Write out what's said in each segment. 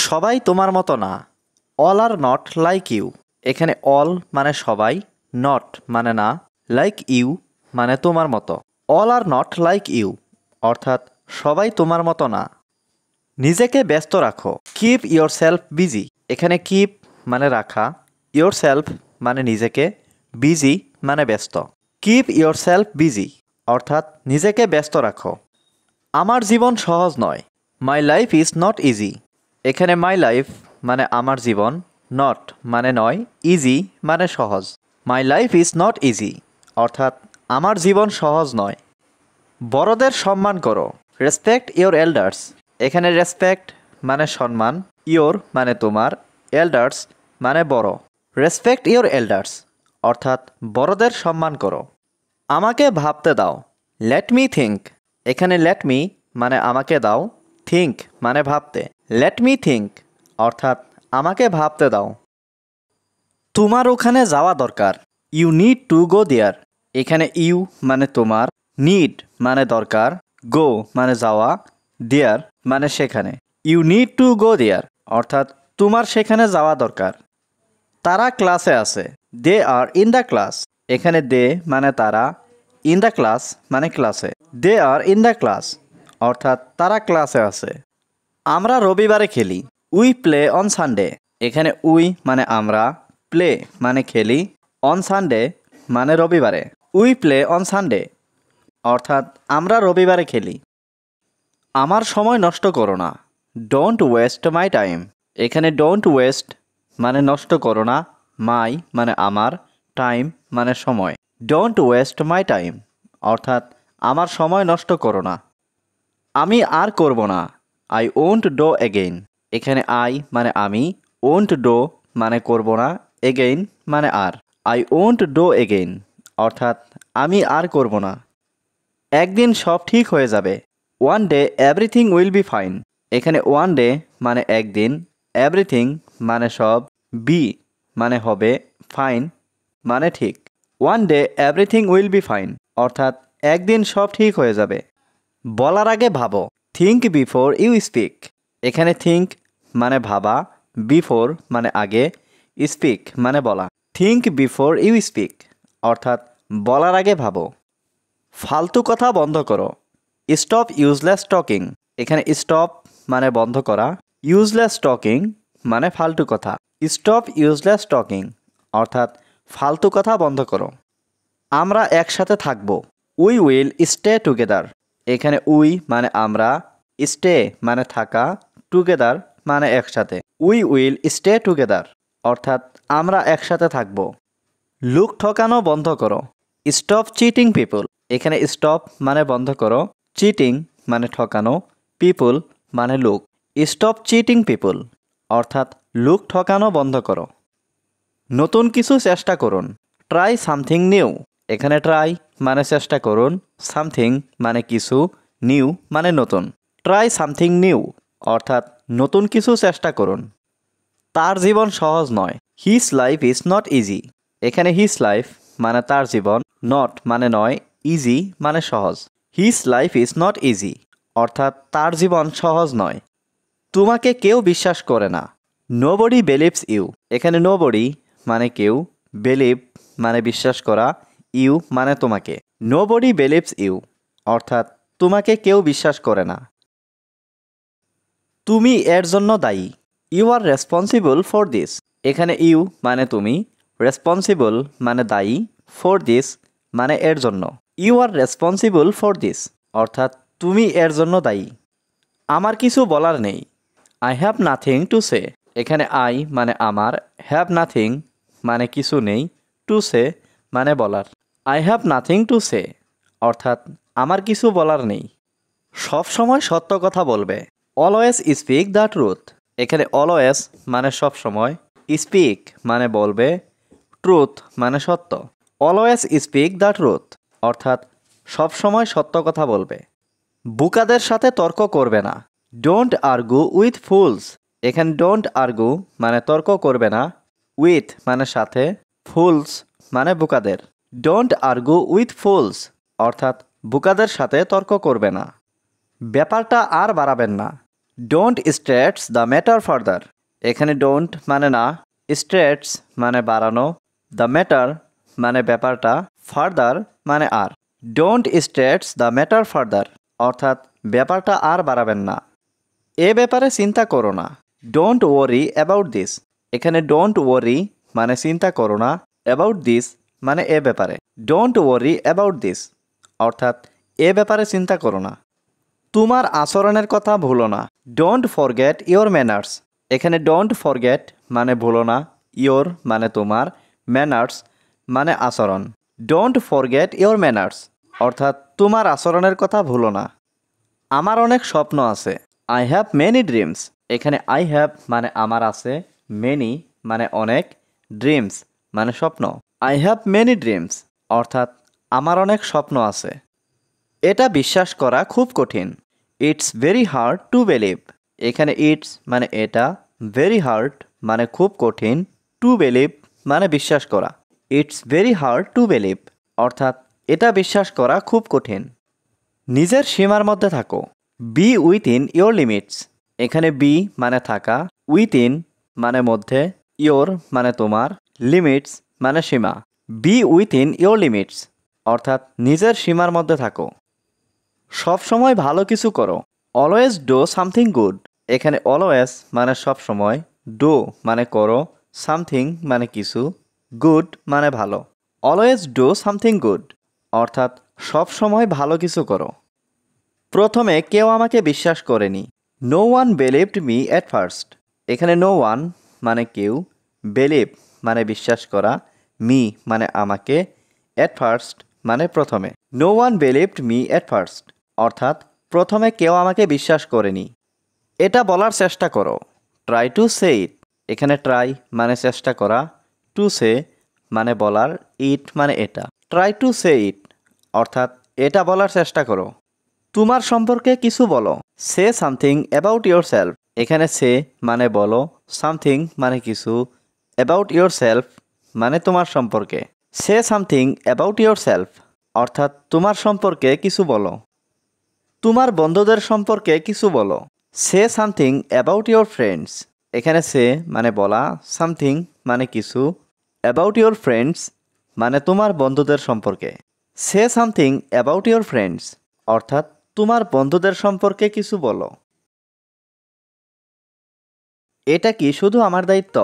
সবাই তোমার মতো না। All are not like you. এখানে অল মানে সবাই, নট মানে না, লাইক ইউ মানে তোমার মতো। All are not like you অর্থাৎ সবাই তোমার মতো না। নিজেকে ব্যস্ত রাখো। Keep your self busy. এখানে কিপ মানে রাখা, ইয়োর সেলফ মানে নিজেকে, বিজি মানে ব্যস্ত। কিপ ইয়োর সেলফ বিজি অর্থাৎ নিজেকে ব্যস্ত রাখো। আমার জীবন সহজ নয়। My life is not easy. এখানে মাই লাইফ মানে আমার জীবন, নট মানে নয়, ইজি মানে সহজ। My life is not easy অর্থাৎ আমার জীবন সহজ নয়। বড়দের সম্মান করো। Respect your elders. এখানে রেসপেক্ট মানে সম্মান, ইয়োর মানে তোমার, এল্ডার্স মানে বড়। রেসপেক্ট ইয়োর এল্ডার্স অর্থাৎ বড়দের সম্মান করো। আমাকে ভাবতে দাও। Let me think. এখানে লেট মি মানে আমাকে দাও, থিঙ্ক মানে ভাবতে। লেট মি থিঙ্ক অর্থাৎ আমাকে ভাবতে দাও। তোমার ওখানে যাওয়া দরকার। ইউ নিড টু গো দেয়ার। এখানে ইউ মানে তোমার, নিড মানে দরকার, গো মানে যাওয়া, দেয়ার মানে সেখানে। ইউ নিড টু গো দেয়ার অর্থাৎ তোমার সেখানে যাওয়া দরকার। তারা ক্লাসে আছে। দে আর ইন দ্য ক্লাস। এখানে দে মানে তারা, ইন দ্য ক্লাস মানে ক্লাসে। দে আর ইন দ্য ক্লাস অর্থাৎ তারা ক্লাসে আছে। আমরা রবিবারে খেলি। We play on Sunday. এখানে উই মানে আমরা, প্লে মানে খেলি, অন সানডে মানে রবিবারে। উই প্লে অন সানডে অর্থাৎ আমরা রবিবারে খেলি। আমার সময় নষ্ট করো না। Don't waste my time. এখানে ডোন্ট ওয়েস্ট মানে নষ্ট করো না, মাই মানে আমার, টাইম মানে সময়। ডোন্ট ওয়েস্ট মাই টাইম অর্থাৎ আমার সময় নষ্ট করো না। আমি আর করব না। I won't do again. এখানে আই মানে আমি, ওন্ট ডো মানে করব না, এগেইন মানে আর। আই ওন্ট ডো এগেইন অর্থাৎ আমি আর করব না। একদিন সব ঠিক হয়ে যাবে। One day everything will be fine. এখানে ওয়ান ডে মানে একদিন, এভরিথিং মানে সব, বি মানে হবে, ফাইন মানে ঠিক। One day everything will be fine অর্থাৎ একদিন সব ঠিক হয়ে যাবে। বলার আগে ভাবো। Think before you speak. এখানে থিঙ্ক মানে ভাবা, বিফোর মানে আগে, স্পিক মানে বলা। থিঙ্ক বিফোর ইউ স্পিক অর্থাৎ বলার আগে ভাবো। ফালতু কথা বন্ধ করো। Stop useless talking. এখানে স্টপ মানে বন্ধ করা, ইউজলেস টকিং মানে ফালতু কথা। স্টপ ইউজলেস টকিং অর্থাৎ ফালতু কথা বন্ধ করো। আমরা একসাথে থাকব। We will stay together. এখানে উই মানে আমরা, স্টে মানে থাকা, টুগেদার মানে একসাথে। উই উইল স্টে টুগেদার অর্থাৎ আমরা একসাথে থাকব। লোক ঠকানো বন্ধ করো। Stop cheating people. এখানে স্টপ মানে বন্ধ করো, চিটিং মানে ঠকানো, পিপল মানে লোক। স্টপ চিটিং পিপল অর্থাৎ লোক ঠকানো বন্ধ করো। নতুন কিছু চেষ্টা করুন। Try something new. এখানে ট্রাই মানে চেষ্টা করুন, সামথিং মানে কিছু, নিউ মানে নতুন। ট্রাই সামথিং নিউ অর্থাৎ নতুন কিছু চেষ্টা করুন। তার জীবন সহজ নয়। His life is not easy. এখানে হিজ লাইফ মানে তার জীবন, নট মানে নয়, ইজি মানে সহজ। His life is not easy অর্থাৎ তার জীবন সহজ নয়। তোমাকে কেউ বিশ্বাস করে না। Nobody believes you. এখানে নোবডি মানে কেউ, বিলিভ মানে বিশ্বাস করা, ইউ মানে তোমাকে। নোবডি বিলিভস ইউ অর্থাৎ তোমাকে কেউ বিশ্বাস করে না। তুমি এর জন্য দায়ী। You are responsible for this. এখানে ইউ মানে তুমি, রেসপন্সিবল মানে দায়ী, ফর দিস মানে এর জন্য। You are responsible for this অর্থাৎ তুমি এর জন্য দায়ী। আমার কিছু বলার নেই। I have nothing to say. এখানে আই মানে আমার, হ্যাভ নাথিং মানে কিছু নেই, টু সে মানে বলার। আই হ্যাভ নাথিং টু সে অর্থাৎ আমার কিছু বলার নেই। সব সময় সত্য কথা বলবে। Always speak the truth. এখানে অলওয়েজ মানে সব সময়, স্পিক মানে বলবে, ট্রুথ মানে সত্য। অলওয়েজ স্পিক দ্য ট্রুথ অর্থাৎ সব সময় সত্য কথা বলবে। বুকাদের সাথে তর্ক করবে না। Don't argue with fools. এখানে ডোন্ট আর্গু মানে তর্ক করবে না, উইথ মানে সাথে, ফুলস মানে বুকাদের। ডোন্ট আর্গু উইথ ফুলস অর্থাৎ বুকাদের সাথে তর্ক করবে না। ব্যাপারটা আর বাড়াবেন না। Don't stretch the matter further. এখানে ডোন্ট মানে না, স্ট্রেটস মানে বাড়ানো, দ্য ম্যাটার মানে ব্যাপারটা, ফার্দার মানে আর। Don't stretch the matter further অর্থাৎ ব্যাপারটা আর বাড়াবেন না, এ ব্যাপারে চিন্তা করো না। Don't worry about this. এখানে ডোন্ট ওয়ারি মানে চিন্তা করো না, অ্যাবাউট দিস মানে এ ব্যাপারে। ডোন্ট ওয়ারি অ্যাবাউট দিস অর্থাৎ এ ব্যাপারে চিন্তা করো না। তোমার আচরণের কথা ভুলো না। Don't forget your manners. এখানে ডোন্ট ফরগেট মানে ভুলো না, ইয়োর মানে তোমার, ম্যানার্স মানে আচরণ। ডোন্ট ফরগেট ইয়োর ম্যানার্স অর্থাৎ তোমার আচরণের কথা ভুলো না। আমার অনেক স্বপ্ন আছে। I have many dreams. এখানে আই হ্যাভ মানে আমার আছে, মেনি মানে অনেক, ড্রিমস মানে স্বপ্ন। আই হ্যাভ মেনি ড্রিমস অর্থাৎ আমার অনেক স্বপ্ন আছে। এটা বিশ্বাস করা খুব কঠিন। It's very hard to believe. এখানে ইটস মানে এটা, ভেরি হার্ড মানে খুব কঠিন, টু বিলিভ মানে বিশ্বাস করা। It's very hard to believe অর্থাৎ এটা বিশ্বাস করা খুব কঠিন। নিজের সীমার মধ্যে থাকো। Be within your limits. এখানে বি মানে থাকা, উইথিন মানে মধ্যে, ইয়োর মানে তোমার, লিমিটস মানে সীমা। বি উইথিন ইয়োর লিমিটস অর্থাৎ নিজের সীমার মধ্যে থাকো। সব সময় ভালো কিছু করো। Always do something good. এখানে অলওয়েজ মানে সব সময়, ডু মানে করো, সামথিং মানে কিছু, গুড মানে ভালো। অলওয়েজ ডু সামথিং গুড অর্থাৎ সব সময় ভালো কিছু করো। প্রথমে কেউ আমাকে বিশ্বাস করেনি। No one believed me at first. এখানে নো ওয়ান মানে কেউ, বিলিভ মানে বিশ্বাস করা, মি মানে আমাকে, অ্যাট ফার্স্ট মানে প্রথমে। No one believed me at first অর্থাৎ প্রথমে কেউ আমাকে বিশ্বাস করেনি। এটা বলার চেষ্টা করো। ট্রাই টু সে ইট। এখানে ট্রাই মানে চেষ্টা করা, টু সে মানে বলার, ইট মানে এটা। ট্রাই টু সে ইট অর্থাৎ এটা বলার চেষ্টা করো। তোমার সম্পর্কে কিছু বলো। Say something about your self. এখানে সে মানে বলো, সামথিং মানে কিছু, অ্যাবাউট ইয়োর সেলফ মানে তোমার সম্পর্কে। Say something about your self অর্থাৎ তোমার সম্পর্কে কিছু বলো। তোমার বন্ধুদের সম্পর্কে কিছু বলো। Say something about your friends. এখানে সে মানে বলা, সামথিং মানে কিছু, অ্যাবাউট ইয়োর ফ্রেন্ডস মানে তোমার বন্ধুদের সম্পর্কে। Say something about your friends অর্থাৎ তোমার বন্ধুদের সম্পর্কে কিছু বলো। এটা কি শুধু আমার দায়িত্ব?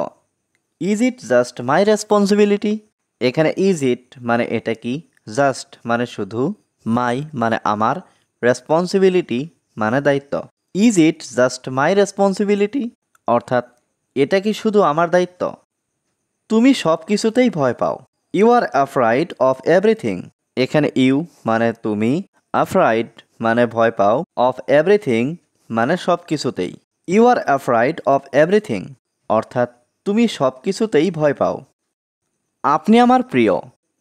Is it just my responsibility. এখানে ইজ ইট মানে এটা কি, জাস্ট মানে শুধু, মাই মানে আমার, রেসপন্সিবিলিটি মানে দায়িত্ব। Is it just my responsibility অর্থাৎ এটা কি শুধু আমার দায়িত্ব? তুমি সব কিছুতেই ভয় পাও। You are afraid of everything. এখানে ইউ মানে তুমি, অ্যাফ্রাইড মানে ভয় পাও, অফ এভরিথিং মানে সব কিছুতেই। You are afraid of everything অর্থাৎ তুমি সব কিছুতেই ভয় পাও। আপনি আমার প্রিয়।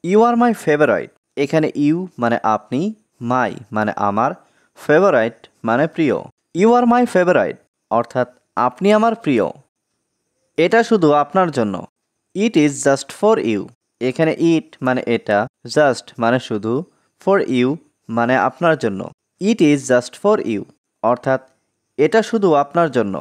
You are my favourite. এখানে ইউ মানে আপনি, মাই মানে আমার, ফেভারাইট মানে প্রিয়। ইউ আর মাই ফেভারাইট অর্থাৎ আপনি আমার প্রিয়। এটা শুধু আপনার জন্য। It is just for you. এখানে ইট মানে এটা, জাস্ট মানে শুধু, ফর ইউ মানে আপনার জন্য। It is just for you অর্থাৎ এটা শুধু আপনার জন্য।